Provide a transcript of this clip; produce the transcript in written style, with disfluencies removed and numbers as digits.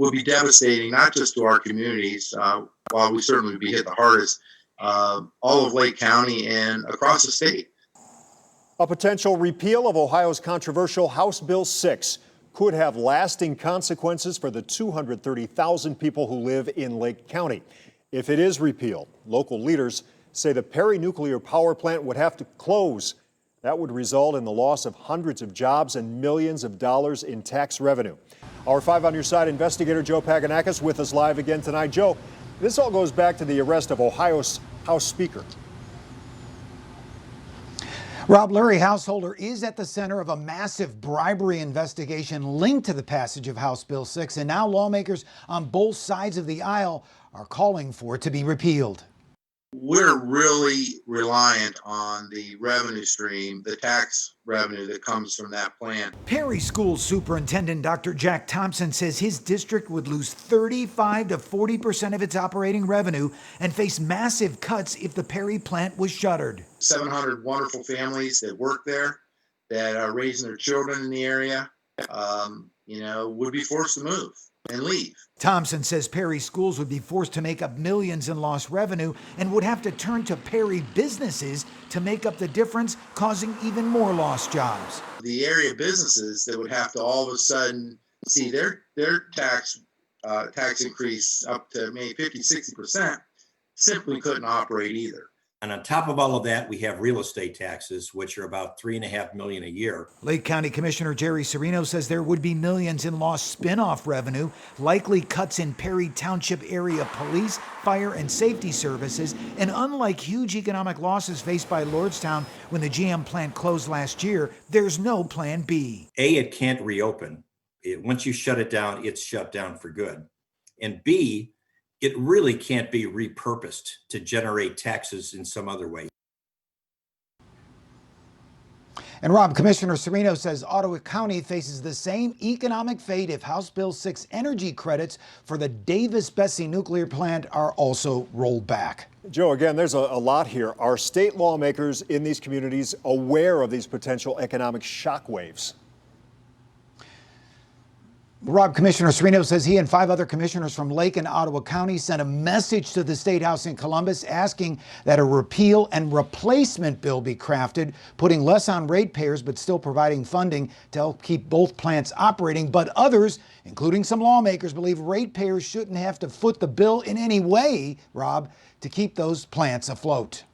would be devastating, not just to our communities, while we certainly would be hit the hardest, all of Lake County and across the state. A potential repeal of Ohio's controversial House Bill 6 could have lasting consequences for the 230,000 people who live in Lake County. If it is repealed, local leaders say the Perry nuclear power plant would have to close. That would result in the loss of hundreds of jobs and millions of dollars in tax revenue. Our 5 on Your Side investigator Joe Paganakis with us live again tonight. Joe, this all goes back to the arrest of Ohio's House Speaker. Rob, Larry Householder is at the center of a massive bribery investigation linked to the passage of House Bill 6, and now lawmakers on both sides of the aisle are calling for it to be repealed. We're really reliant on the revenue stream, the tax revenue that comes from that plant. Perry School Superintendent Dr. Jack Thompson says his district would lose 35 to 40% of its operating revenue and face massive cuts if the Perry plant was shuttered. 700 wonderful families that work there, that are raising their children in the area, would be forced to move and leave. Thompson says Perry schools would be forced to make up millions in lost revenue and would have to turn to Perry businesses to make up the difference, causing even more lost jobs. The area businesses that would have to all of a sudden see their tax increase up to maybe 50-60% simply couldn't operate either. And on top of all of that, we have real estate taxes, which are about $3.5 million a year. Lake County Commissioner Jerry Serino says there would be millions in lost spin-off revenue, likely cuts in Perry Township area police, fire, and safety services, and unlike huge economic losses faced by Lordstown when the GM plant closed last year, there's no plan B. A, it can't reopen. Once you shut it down, it's shut down for good. And B, it really can't be repurposed to generate taxes in some other way. And Rob, Commissioner Serino says Ottawa County faces the same economic fate if House Bill 6 energy credits for the Davis-Besse nuclear plant are also rolled back. Joe, again, there's a lot here. Are state lawmakers in these communities aware of these potential economic shockwaves? Rob, Commissioner Serino says he and 5 other commissioners from Lake and Ottawa County sent a message to the State House in Columbus asking that a repeal and replacement bill be crafted, putting less on ratepayers but still providing funding to help keep both plants operating. But others, including some lawmakers, believe ratepayers shouldn't have to foot the bill in any way, Rob, to keep those plants afloat.